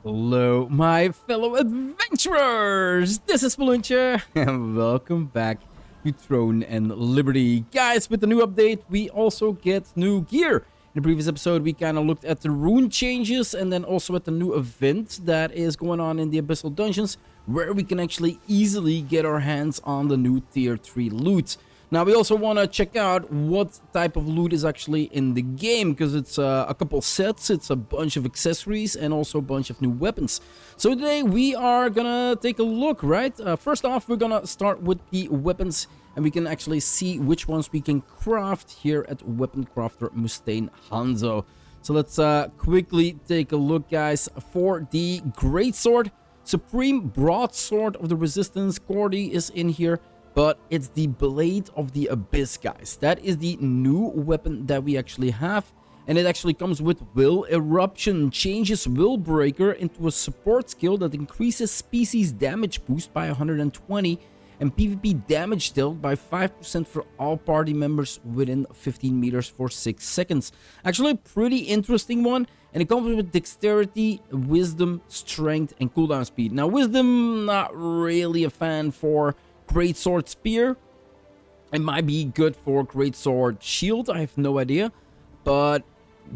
Hello, my fellow adventurers! This is Mloentje, and welcome back to Throne and Liberty. Guys, with the new update, we also get new gear. In the previous episode, we kind of looked at the rune changes and then also at the new event that is going on in the Abyssal Dungeons, where we can actually easily get our hands on the new Tier 3 loot. Now, we also want to check out what type of loot is actually in the game, because it's a couple sets, it's a bunch of accessories, and also a bunch of new weapons. So today, we are gonna take a look, right? First off, we're gonna start with the weapons, and we can actually see which ones we can craft here at Weapon Crafter Mustaine Hanzo. So let's quickly take a look, guys. For the Greatsword, Supreme Broadsword of the Resistance, Cordy is in here. But it's the Blade of the Abyss, guys. That is the new weapon that we actually have. And it actually comes with Will Eruption. Changes Will Breaker into a support skill that increases species damage boost by 120. And PvP damage dealt by 5% for all party members within 15 meters for 6 seconds. Actually a pretty interesting one. And it comes with Dexterity, Wisdom, Strength, and cooldown speed. Now Wisdom, not really a fan for Greatsword Spear. It might be good for Greatsword Shield, I have no idea. But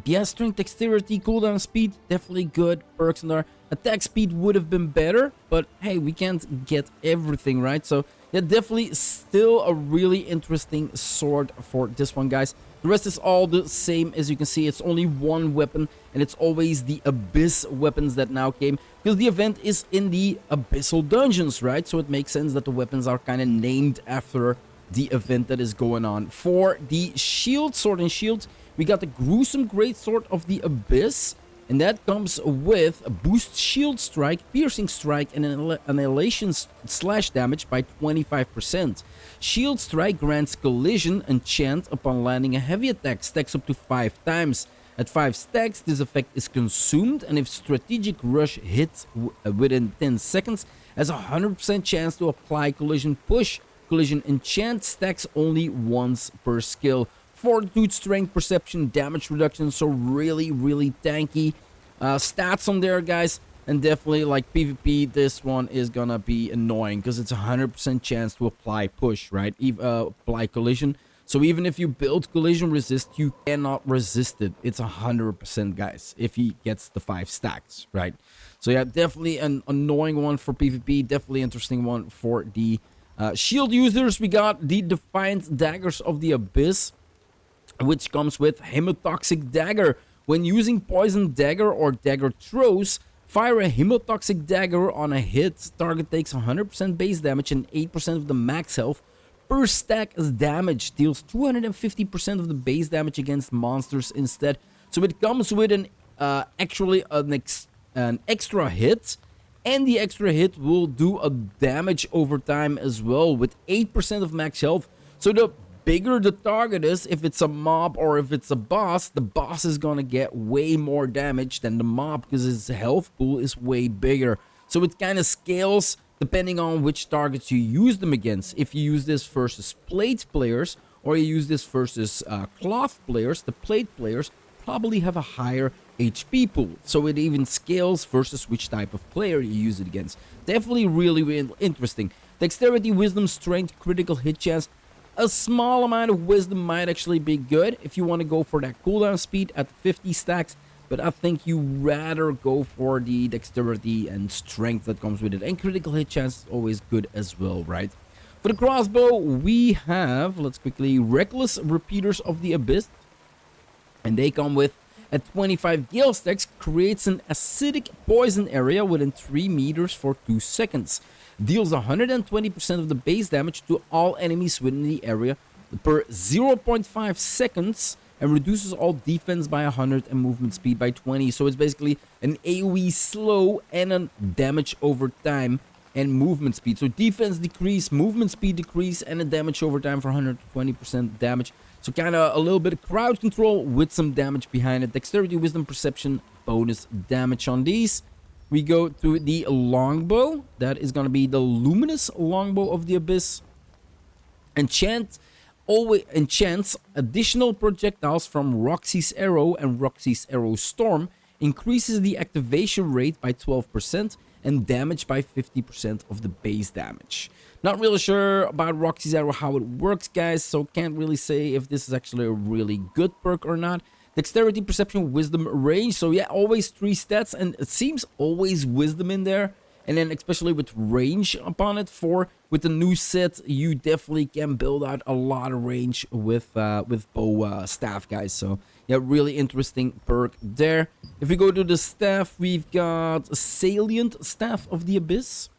yeah, Strength, Dexterity, cooldown speed, definitely good perks in there. Attack speed would have been better, but hey, we can't get everything, right? So yeah, definitely still a really interesting sword for this one, guys. The rest is all the same. As you can see, it's only one weapon, and it's always the Abyss weapons that now came, because the event is in the Abyssal Dungeons, right? So it makes sense that the weapons are kind of named after the event that is going on. For the shield, sword and shield, we got the Gruesome Greatsword of the Abyss, and that comes with a boost shield strike, piercing strike, and an annihilation slash damage by 25%. Shield strike grants collision enchant upon landing a heavy attack, stacks up to 5 times. At 5 stacks, this effect is consumed, and if strategic rush hits within 10 seconds, has a 100% chance to apply collision push. Collision enchant stacks only once per skill. Fortitude, strength, perception, damage reduction, so really tanky stats on there, guys. And definitely, like PvP, this one is gonna be annoying because it's a 100% chance to apply push, right? Apply collision. So even if you build collision resist, you cannot resist it. It's 100%, guys, if he gets the 5 stacks, right? So yeah, definitely an annoying one for PvP. Definitely interesting one for the shield users. We got the Defiant Daggers of the Abyss, which comes with Hemotoxic Dagger. When using Poison Dagger or Dagger Throws, fire a Hemotoxic Dagger on a hit. Target takes 100% base damage and 8% of the max health per stack as damage. Deals 250% of the base damage against monsters instead. So it comes with an extra hit. And the extra hit will do a damage over time as well with 8% of max health. So the bigger the target is, if it's a mob or if it's a boss, the boss is gonna get way more damage than the mob because his health pool is way bigger. So it kind of scales depending on which targets you use them against. If you use this versus plate players or you use this versus cloth players, the plate players probably have a higher HP pool. So it even scales versus which type of player you use it against. Definitely really interesting. Dexterity, Wisdom, Strength, critical hit chance. A small amount of Wisdom might actually be good if you want to go for that cooldown speed at 50 stacks. But I think you rather go for the Dexterity and Strength that comes with it. And critical hit chance is always good as well, right? For the crossbow, we have, let's quickly, Reckless Repeaters of the Abyss. And they come with, at 25 gale stacks, creates an acidic poison area within 3 meters for 2 seconds. Deals 120% of the base damage to all enemies within the area per 0.5 seconds and reduces all defense by 100 and movement speed by 20. So it's basically an AoE slow and a damage over time and movement speed. So defense decrease, movement speed decrease, and a damage over time for 120% damage. So kind of a little bit of crowd control with some damage behind it. Dexterity, Wisdom, Perception, bonus damage on these. We go to the longbow. That is going to be the Luminous Longbow of the Abyss. Enchants additional projectiles from Roxy's Arrow and Roxy's Arrow Storm increases the activation rate by 12% and damage by 50% of the base damage. Not really sure about Roxy's Arrow, how it works, guys, so can't really say if this is actually a really good perk or not. Dexterity, Perception, Wisdom, Range. So yeah, always 3 stats, and it seems always Wisdom in there. And then especially with range upon it, with the new set, you definitely can build out a lot of range with bow staff, guys. So yeah, really interesting perk there. If we go to the staff, we've got Salient Staff of the Abyss.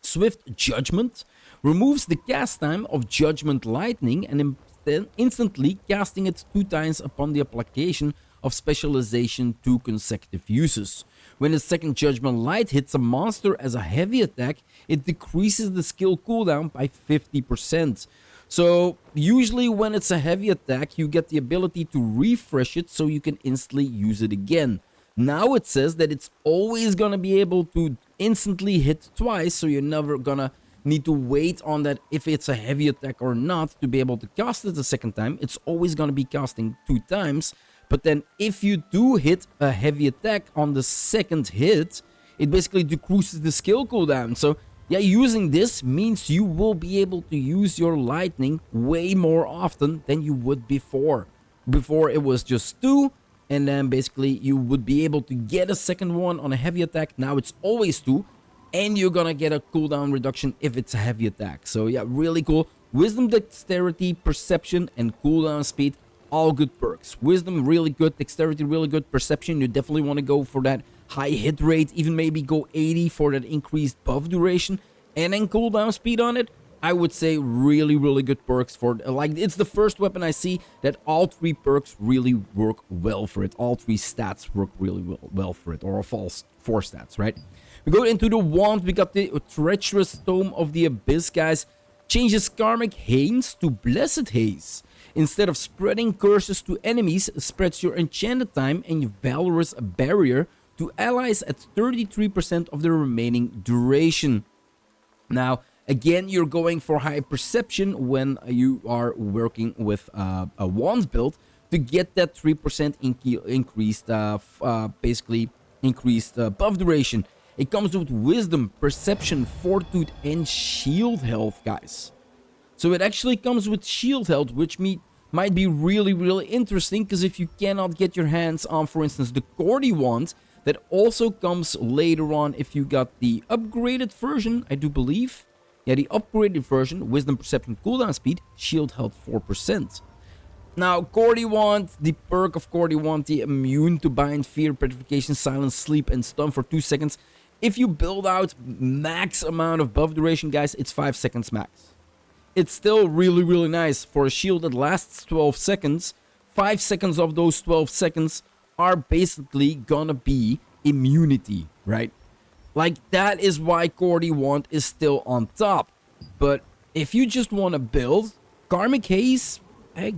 Swift Judgment removes the cast time of Judgment Lightning and then instantly casting it 2 times upon the application of specialization 2 consecutive uses. When the second Judgment Light hits a monster as a heavy attack, it decreases the skill cooldown by 50%. So usually when it's a heavy attack, you get the ability to refresh it so you can instantly use it again. Now it says that it's always gonna be able to instantly hit twice, so you're never gonna need to wait on that if it's a heavy attack or not to be able to cast it a second time. It's always gonna be casting 2 times. But then if you do hit a heavy attack on the second hit, it basically decreases the skill cooldown. So yeah, using this means you will be able to use your lightning way more often than you would before. Before it was just 2, and then basically you would be able to get a second one on a heavy attack. Now it's always 2, and you're gonna get a cooldown reduction if it's a heavy attack. So yeah, really cool. Wisdom, Dexterity, Perception, and cooldown speed. All good perks. Wisdom, really good. Dexterity, really good. Perception, you definitely want to go for that high hit rate. Even maybe go 80 for that increased buff duration. And then cooldown speed on it. I would say really, really good perks for... Like, it's the first weapon I see that all 3 perks really work well for it. All 3 stats work really well for it. Or all 4 stats, right? We go into the wand. We got the Treacherous Tome of the Abyss, guys. Changes Karmic Haze to Blessed Haze. Instead of spreading curses to enemies, spreads your enchanted time and your valorous barrier to allies at 33% of the remaining duration. Now, again, you're going for high perception when you are working with a wand build to get that 3% increased, basically increased buff duration. It comes with Wisdom, Perception, Fortitude, and Shield Health, guys. So it actually comes with shield health, which might be really, really interesting, because if you cannot get your hands on, for instance, the Cordy wand, that also comes later on if you got the upgraded version, I do believe. Yeah, the upgraded version, Wisdom, Perception, cooldown speed, shield health 4%. Now, Cordy wand, the perk of Cordy wand, the immune to bind, fear, petrification, silence, sleep, and stun for 2 seconds. If you build out max amount of buff duration, guys, it's 5 seconds max. It's still really, really nice. For a shield that lasts 12 seconds, 5 seconds of those 12 seconds are basically gonna be immunity, right? Like, that is why Cordy wand is still on top. But if you just want to build Karmic Haze,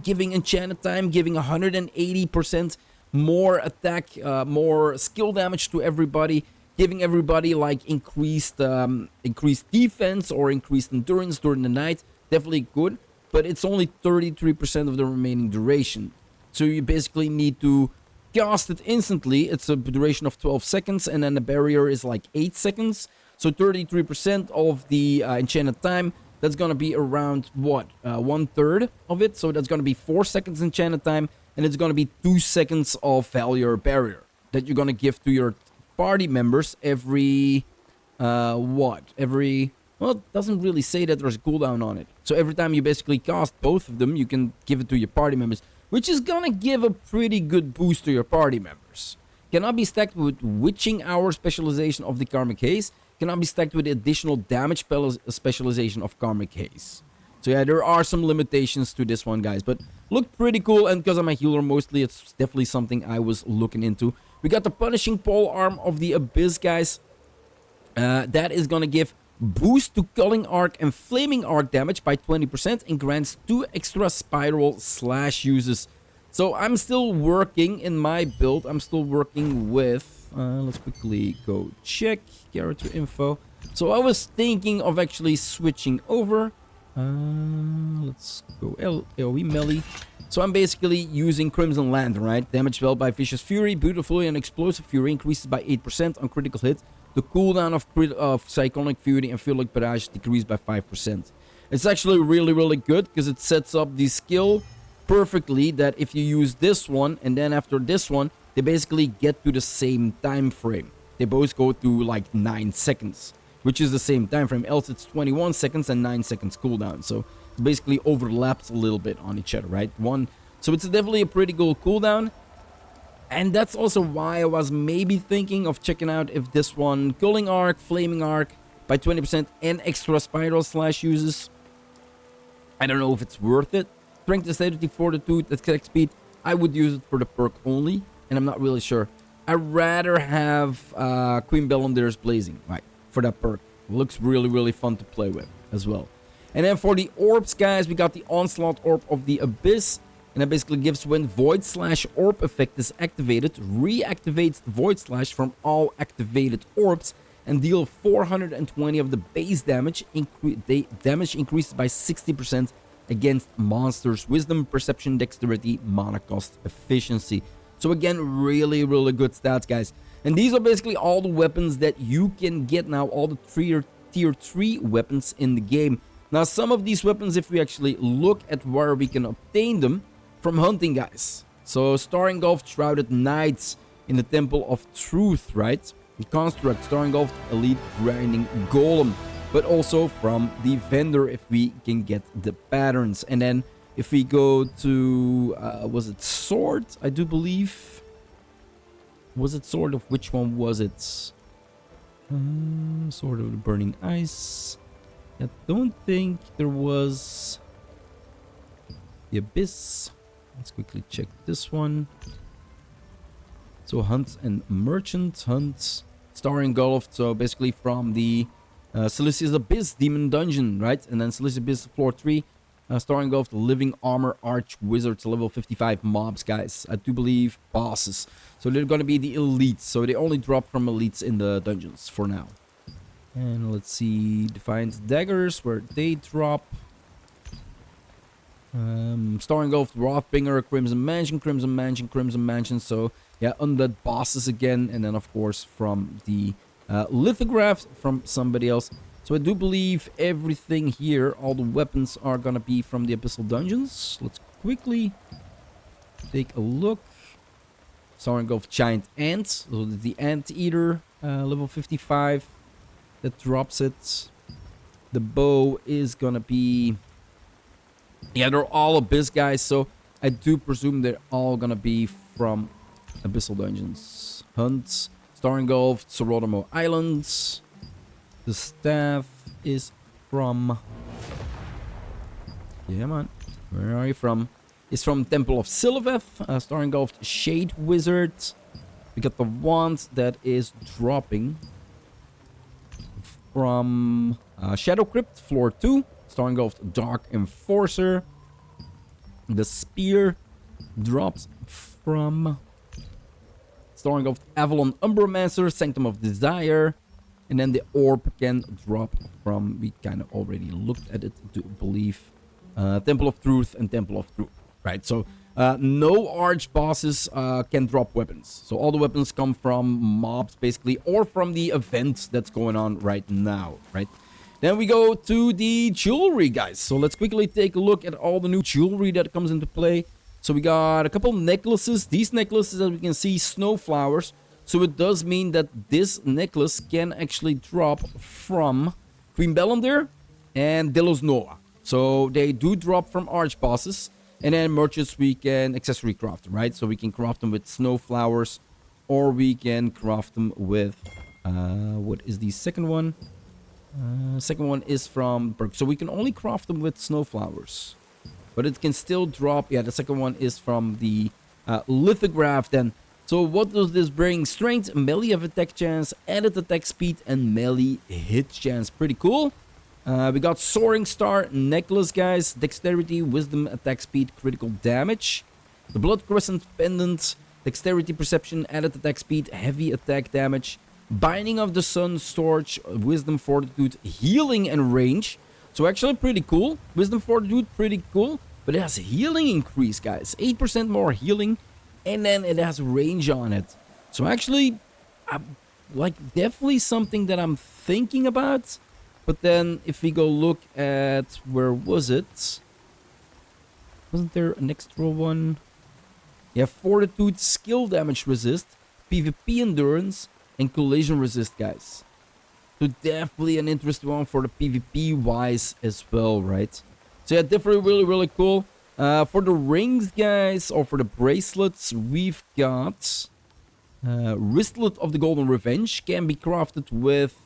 giving enchanted time, giving 180% more attack, more skill damage to everybody, giving everybody like increased defense or increased endurance during the night, definitely good, but it's only 33% of the remaining duration. So you basically need to cast it instantly. It's a duration of 12 seconds, and then the barrier is like 8 seconds. So 33% of the enchanted time, that's gonna be around what? 1/3 of it. So that's gonna be 4 seconds enchanted time, and it's gonna be 2 seconds of Valor Barrier that you're gonna give to your party members every well, it doesn't really say that there's a cooldown on it. So every time you basically cast both of them, you can give it to your party members, which is gonna give a pretty good boost to your party members. Cannot be stacked with Witching Hour specialization of the Karmic Haze. Cannot be stacked with the additional damage specialization of Karmic Haze. So yeah, there are some limitations to this one, guys, but looked pretty cool, and because I'm a healer mostly, it's definitely something I was looking into. We got the Punishing Pole Arm of the Abyss, guys. That is gonna give boost to Culling Arc and Flaming Arc damage by 20% and grants 2 extra Spiral Slash uses. So I'm still working in my build. I'm still working with... let's quickly go check character info. So I was thinking of actually switching over. Let's go AoE melee. So I'm basically using Crimson Lantern, right? Damage dealt by Vicious Fury, Beautifully, and Explosive Fury increases by 8% on critical hit. The cooldown of Cyclonic Fury and Fearless Barrage decreased by 5%. It's actually really, really good because it sets up the skill perfectly that if you use this one and then after this one, they basically get to the same time frame. They both go to like 9 seconds, which is the same time frame. Else it's 21 seconds and 9 seconds cooldown. So it basically overlaps a little bit on each other, right? So it's definitely a pretty good cooldown. And that's also why I was maybe thinking of checking out if this one, Culling Arc, Flaming Arc, by 20% and extra Spiral Slash uses. I don't know if it's worth it. Strength, Dexterity, Fortitude, Attack Speed. I would use it for the perk only, and I'm not really sure. I'd rather have Queen Bellandir's Blazing, right, for that perk. It looks really, really fun to play with as well. And then for the orbs, guys, we got the Onslaught Orb of the Abyss. And that basically gives when Void Slash Orb effect is activated, reactivates the Void Slash from all activated orbs and deal 420 of the base damage. Damage increases by 60% against monsters. Wisdom, Perception, Dexterity, Mana Cost, Efficiency. So again, really, really good stats, guys. And these are basically all the weapons that you can get now, all the tier 3 weapons in the game. Now, some of these weapons, if we actually look at where we can obtain them, from hunting, guys. So Star Engulfed Shrouded Knights in the Temple of Truth, right? The Construct, Star Engulfed Elite Grinding Golem. But also from the vendor if we can get the patterns. And then if we go to, was it Sword? I do believe. Was it Sword of which one was it? Sword of the Burning Ice. I don't think there was the Abyss. Let's quickly check this one. So Hunt and Merchant. Hunt, Star Engulfed. So basically from the Silicious Abyss Demon Dungeon, right? And then Silicious Abyss floor 3. Star Engulfed Living Armor Arch Wizards level 55 mobs, guys. I do believe bosses. So they're going to be the elites. So they only drop from elites in the dungeons for now. And let's see. Defiant Daggers, where they drop. Star Engulfed Wrathbringer, Crimson Mansion, Crimson Mansion, Crimson Mansion. So yeah, undead bosses again. And then of course from the lithographs from somebody else. So I do believe everything here, all the weapons are gonna be from the Abyssal Dungeons. Let's quickly take a look. Star Engulfed Giant Ant, so the Anteater, level 55, that drops it. The bow is gonna be... Yeah, they're all Abyss guys, so I do presume they're all gonna be from Abyssal Dungeons. Hunt, Star Engulfed, Sorotamo Islands. The staff is from... Yeah, man. Where are you from? It's from Temple of Silveth. Star Engulfed Shade Wizard. We got the wand that is dropping from Shadow Crypt, floor 2. Star Engulfed Dark Enforcer. The spear drops from Star Engulfed Avalon Umbromancer, Sanctum of Desire. And then the orb can drop from, we kind of already looked at it, to believe, Temple of Truth and Temple of Truth, right? So no arch bosses can drop weapons. So all the weapons come from mobs, basically, or from the event that's going on right now, right? Then we go to the jewelry, guys. So let's quickly take a look at all the new jewelry that comes into play. So we got a couple necklaces. These necklaces, as we can see, snowflowers. So it does mean that this necklace can actually drop from Queen Bellandir and Delos Noah. So they do drop from arch bosses. And then merchants we can accessory craft, right? So we can craft them with snowflowers, or we can craft them with what is the second one? Second one is from perk. So we can only craft them with snowflowers, but it can still drop. Yeah, the second one is from the lithograph then. So what does this bring? Strength, melee of attack chance, added attack speed, and melee hit chance. Pretty cool. We got Soaring Star necklace, guys. Dexterity, wisdom, attack speed, critical damage. The Blood Crescent pendant, dexterity, perception, added attack speed, heavy attack damage. Binding of the Sun, storage, wisdom, fortitude, healing, and range. So actually pretty cool. Wisdom Fortitude, pretty cool. But it has a healing increase, guys. 8% more healing. And then it has range on it. So actually, like definitely something that I'm thinking about. But then if we go look at, where was it? Wasn't there an extra one? Yeah, Fortitude, skill damage resist, PvP endurance, and collision resist, guys. So definitely an interesting one for the PvP wise as well, right? So yeah, definitely really, really cool. For the rings, guys, or for the bracelets, we've got Wristlet of the Golden Revenge. Can be crafted with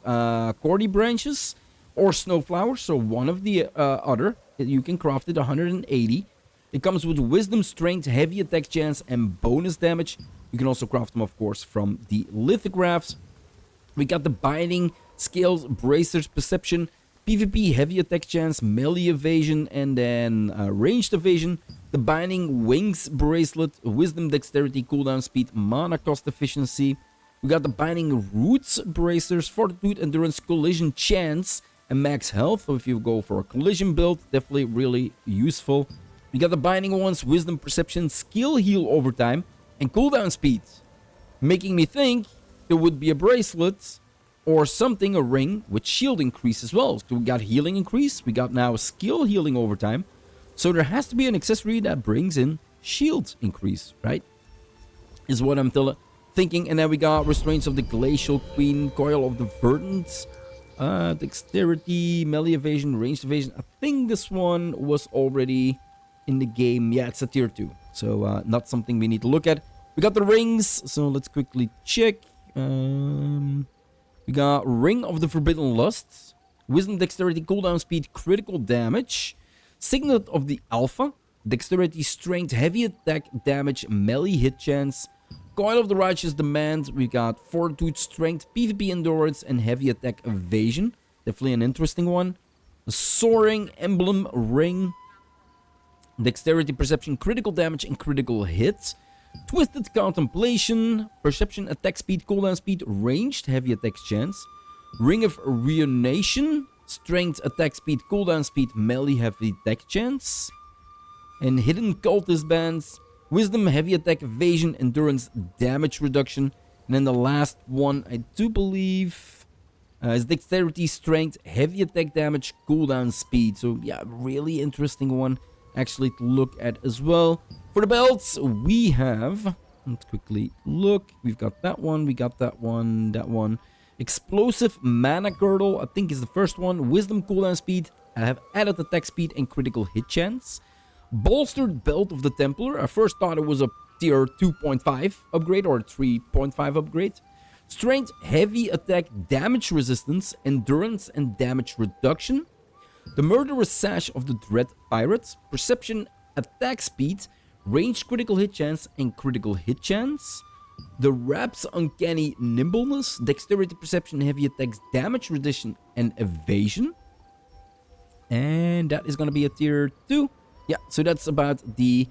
cordy branches or snowflowers. So one of the other. You can craft it 180. It comes with Wisdom, Strength, Heavy Attack Chance, and bonus damage. You can also craft them, of course, from the lithographs. We got the Binding, Scales, Bracers, Perception, PvP, Heavy Attack Chance, Melee Evasion, and then Ranged Evasion. The Binding, Wings Bracelet, Wisdom, Dexterity, Cooldown Speed, Mana Cost Efficiency. We got the Binding, Roots Bracers, Fortitude, Endurance, Collision Chance, and Max Health. So if you go for a collision build, definitely really useful. We got the Binding ones, Wisdom, Perception, Skill Heal over time, and Cooldown Speed. Making me think there would be a bracelet or something, a ring, with shield increase as well. So we got healing increase, we got now skill healing over time. So there has to be an accessory that brings in shield increase, right? Is what I'm thinking. And then we got Restraints of the Glacial Queen, Coil of the Verdant, Dexterity, Melee Evasion, Ranged Evasion. I think this one was already in the game. Yeah, it's a tier 2. So not something we need to look at. We got the rings, so let's quickly check. We got Ring of the Forbidden Lusts, Wisdom, Dexterity, Cooldown Speed, Critical Damage, Signet of the Alpha, Dexterity, Strength, Heavy Attack Damage, Melee Hit Chance, Coil of the Righteous Demand. We got Fortitude, Strength, PvP Endurance, and Heavy Attack Evasion. Definitely an interesting one. The Soaring Emblem Ring, Dexterity, Perception, Critical Damage, and Critical Hits. Twisted Contemplation, Perception, Attack Speed, Cooldown Speed, Ranged, Heavy Attack Chance. Ring of Reunation, Strength, Attack Speed, Cooldown Speed, Melee, Heavy Attack Chance. And Hidden Cultist Bands, Wisdom, Heavy Attack, Evasion, Endurance, Damage Reduction. And then the last one, I do believe, is Dexterity, Strength, Heavy Attack Damage, Cooldown Speed. So yeah, really interesting one actually to look at as well. For the belts, we have, let's quickly look. We've got that one, we got that one, that one. Explosive Mana Girdle, I think is the first one. Wisdom, Cooldown Speed, I have added attack speed and critical hit chance. Bolstered Belt of the Templar, I first thought it was a tier 2.5 upgrade or a 3.5 upgrade. Strength, Heavy Attack, Damage Resistance, Endurance, and Damage Reduction. The Murderous Sash of the Dread Pirates, Perception, Attack Speed, Ranged Critical Hit Chance, and Critical Hit Chance. The Rap's Uncanny Nimbleness, Dexterity, Perception, Heavy Attacks, Damage Reduction, and Evasion. And that is going to be a tier 2. Yeah, so that's about the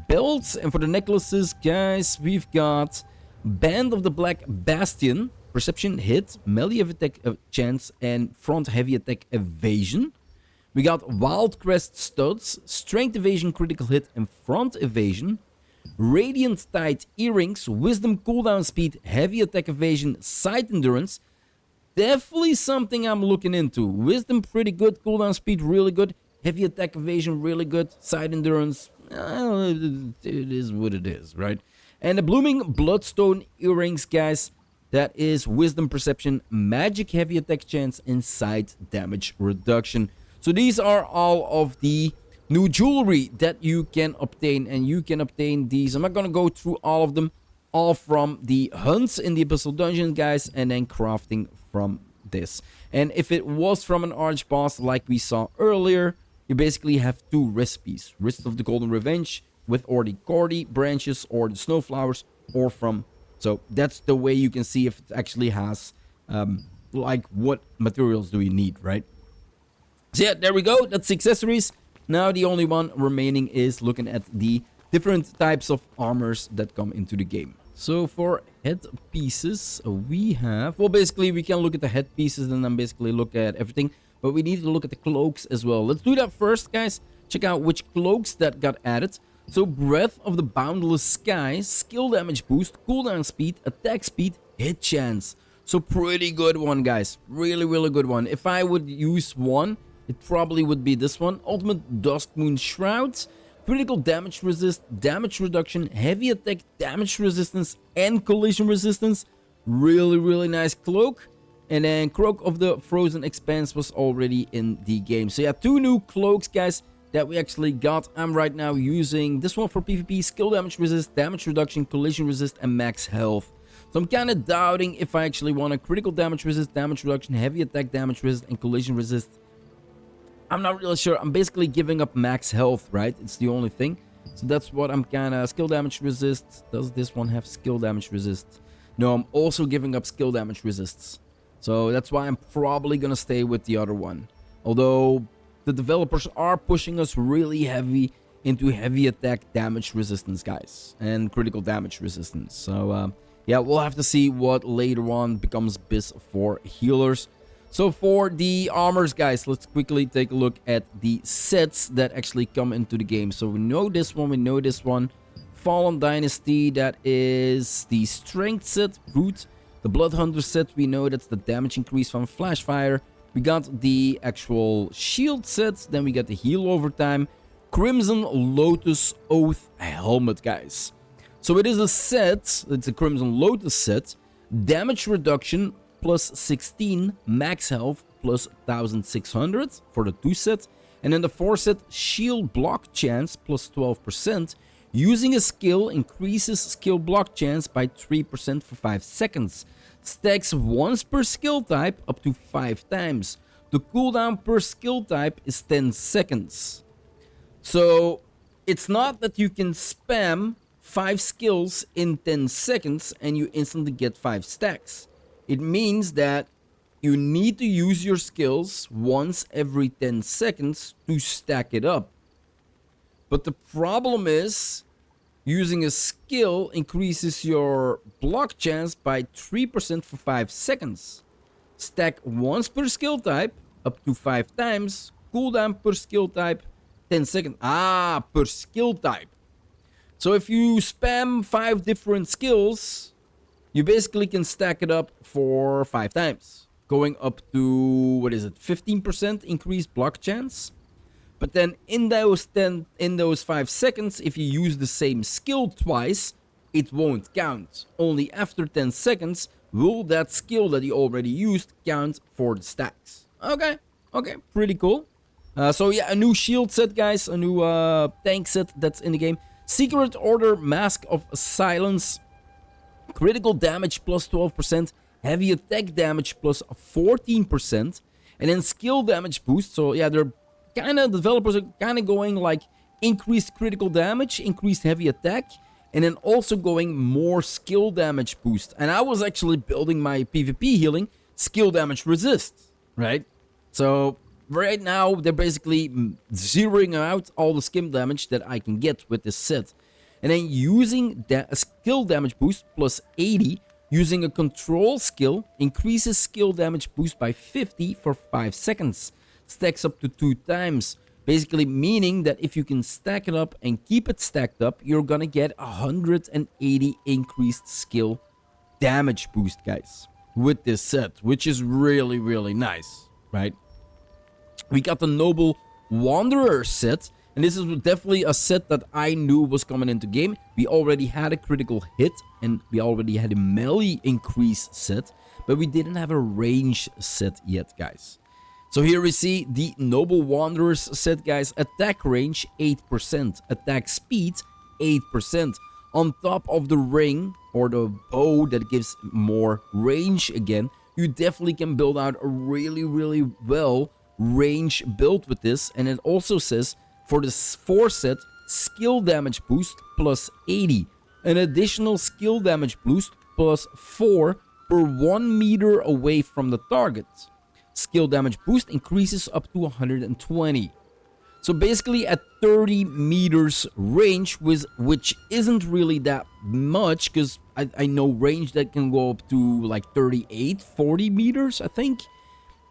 belts. And for the necklaces, guys, we've got Band of the Black Bastion, Perception, Hit, Melee Attack Chance, and Front Heavy Attack Evasion. We got Wild Crest Studs, Strength Evasion, Critical Hit, and Front Evasion. Radiant Tide Earrings, Wisdom, Cooldown Speed, Heavy Attack Evasion, Side Endurance. Definitely something I'm looking into. Wisdom pretty good, Cooldown Speed really good, Heavy Attack Evasion really good, Side Endurance, it is what it is, right? And the Blooming Bloodstone Earrings, guys, that is Wisdom, Perception, Magic, Heavy Attack Chance, and Side Damage Reduction. So these are all of the new jewelry that you can obtain, and you can obtain these. I'm not going to go through all of them, all from the hunts in the Abyssal Dungeon, guys, and then crafting from this. And if it was from an arch boss like we saw earlier, you basically have two recipes. Wrist of the Golden Revenge with or the cordy branches or the snowflowers, or from... So that's the way you can see if it actually has, like, what materials do you need, right? So yeah, there we go. That's the accessories. Now the only one remaining is looking at the different types of armors that come into the game. So for headpieces, we have... Well, basically, we can look at the headpieces and then basically look at everything. But we need to look at the cloaks as well. Let's do that first, guys. Check out which cloaks that got added. So Breath of the Boundless Sky, skill damage boost, cooldown speed, attack speed, hit chance. So pretty good one, guys. Really, really good one. If I would use one, it probably would be this one. Ultimate Duskmoon Shrouds. Critical damage resist, damage reduction, heavy attack, damage resistance, and collision resistance. Really, really nice cloak. And then Croak of the Frozen Expanse was already in the game. So yeah, 2 new cloaks, guys, that we actually got. I'm right now using this one for PvP. Skill damage resist, damage reduction, collision resist, and max health. So I'm kind of doubting if I actually want a critical damage resist, damage reduction, heavy attack damage resist, and collision resist. I'm not really sure. I'm basically giving up max health, right? It's the only thing. So that's what I'm kind of... Skill damage resist. Does this one have skill damage resist? No, I'm also giving up skill damage resists. So that's why I'm probably going to stay with the other one. Although the developers are pushing us really heavy into heavy attack damage resistance, guys. And critical damage resistance. So yeah, we'll have to see what later on becomes biz for healers. So for the armors, guys, let's quickly take a look at the sets that actually come into the game. So we know this one, we know this one. Fallen Dynasty, that is the Strength set, Brute. The Bloodhunter set, we know that's the damage increase from Flashfire. We got the actual Shield set, then we got the Heal over time. Crimson Lotus Oath Helmet, guys. So it is a set, it's a Crimson Lotus set. Damage reduction plus 16, max health plus 1600 for the 2 set. And then the 4 set, shield block chance plus 12%. Using a skill increases skill block chance by 3% for 5 seconds. Stacks once per skill type up to 5 times. The cooldown per skill type is 10 seconds. So it's not that you can spam 5 skills in 10 seconds and you instantly get 5 stacks. It means that you need to use your skills once every 10 seconds to stack it up. But the problem is, using a skill increases your block chance by 3% for 5 seconds. Stack once per skill type, up to 5 times. Cooldown per skill type, 10 seconds. Per skill type. So if you spam 5 different skills, you basically can stack it up for 5 times. Going up to, 15% increased block chance. But then in those 5 seconds, if you use the same skill twice, it won't count. Only after 10 seconds will that skill that you already used count for the stacks. Okay, pretty cool. So yeah, a new shield set, guys. A new tank set that's in the game. Secret Order Mask of Silence. Critical damage plus 12%. Heavy attack damage plus 14%. And then skill damage boost. So yeah, the developers are kind of going like increased critical damage, increased heavy attack, and then also going more skill damage boost. And I was actually building my PvP healing skill damage resist, right? So right now they're basically zeroing out all the skill damage that I can get with this set. And then using a skill damage boost plus 80, using a control skill, increases skill damage boost by 50 for 5 seconds. Stacks up to 2 times. Basically meaning that if you can stack it up and keep it stacked up, you're gonna get 180 increased skill damage boost, guys, with this set, which is really, really nice, right? We got the Noble Wanderer set. And this is definitely a set that I knew was coming into game. We already had a critical hit and we already had a melee increase set, but we didn't have a range set yet, guys. So here we see the Noble Wanderers set, guys. Attack range 8%, attack speed 8%. On top of the ring or the bow that gives more range again, you definitely can build out a really, really well range build with this. And it also says, for this 4 set, skill damage boost plus 80. An additional skill damage boost plus 4 per 1 meter away from the target. Skill damage boost increases up to 120. So basically at 30 meters range, which isn't really that much, because I know range that can go up to like 38, 40 meters, I think.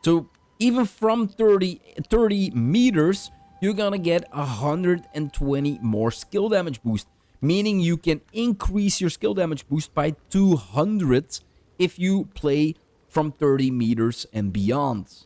So even from 30 meters, you're gonna get 120 more skill damage boost. Meaning you can increase your skill damage boost by 200 if you play from 30 meters and beyond.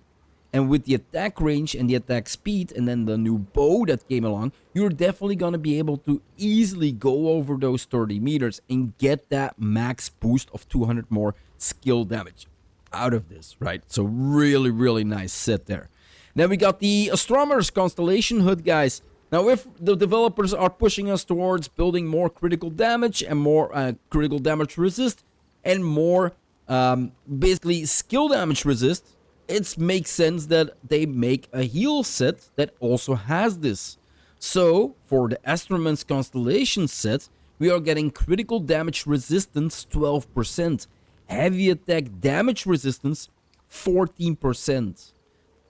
And with the attack range and the attack speed and then the new bow that came along, you're definitely going to be able to easily go over those 30 meters and get that max boost of 200 more skill damage out of this, right? So really, really nice set there. Then we got the Astronomer's Constellation Hood, guys. Now, if the developers are pushing us towards building more critical damage and more critical damage resist and more basically skill damage resist, it makes sense that they make a heal set that also has this. So, for the Astronomer's Constellation set, we are getting critical damage resistance 12%, heavy attack damage resistance 14%.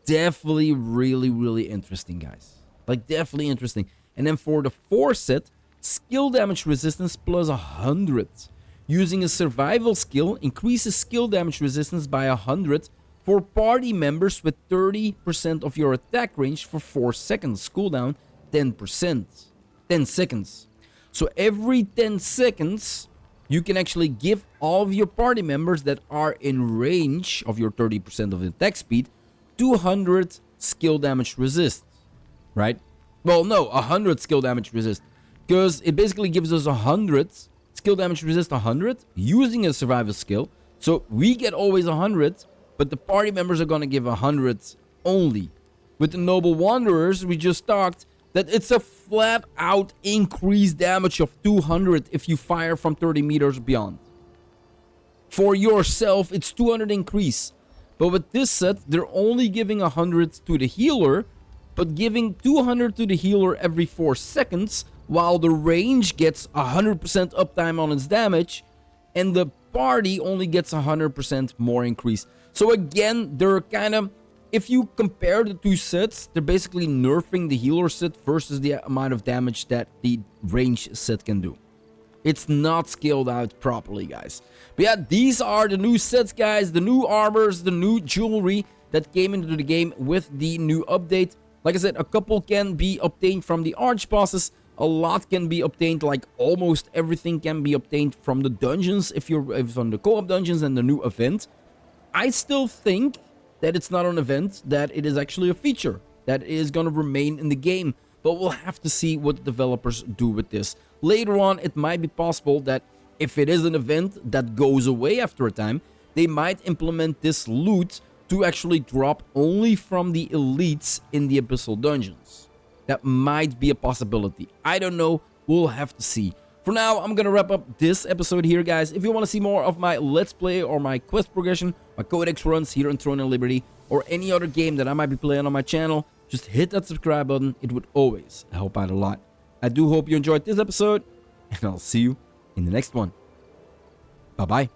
Definitely really, really interesting, guys. Like, definitely interesting. And then for the 4 set, skill damage resistance plus 100. Using a survival skill increases skill damage resistance by 100 for party members with 30% of your attack range for 4 seconds. Cooldown 10%. 10 seconds. So every 10 seconds, you can actually give all of your party members that are in range of your 30% of the attack speed 200 skill damage resist. Right? Well, no, 100 skill damage resist. Because it basically gives us 100 skill damage resist 100 using a survival skill. So we get always 100. But the party members are going to give 100 only. With the Noble Wanderers, we just talked that it's a flat out increased damage of 200 if you fire from 30 meters beyond. For yourself, it's 200 increase. But with this set, they're only giving 100 to the healer, but giving 200 to the healer every 4 seconds, while the range gets 100% uptime on its damage, and the party only gets 100% more increase. So again, they're kind of, if you compare the two sets, they're basically nerfing the healer set versus the amount of damage that the range set can do. It's not scaled out properly, guys. But yeah, these are the new sets, guys. The new armors, the new jewelry that came into the game with the new update. Like I said, a couple can be obtained from the arch bosses. A lot can be obtained, like almost everything can be obtained from the dungeons if it's on the co-op dungeons and the new event. I still think that it's not an event, that it is actually a feature that is going to remain in the game. But we'll have to see what the developers do with this. Later on, it might be possible that if it is an event that goes away after a time, they might implement this loot to actually drop only from the elites in the Abyssal Dungeons. That might be a possibility. I don't know. We'll have to see. For now, I'm going to wrap up this episode here, guys. If you want to see more of my Let's Play or my quest progression, my Codex runs here on Throne and Liberty, or any other game that I might be playing on my channel, just hit that subscribe button. It would always help out a lot. I do hope you enjoyed this episode, and I'll see you in the next one. Bye-bye.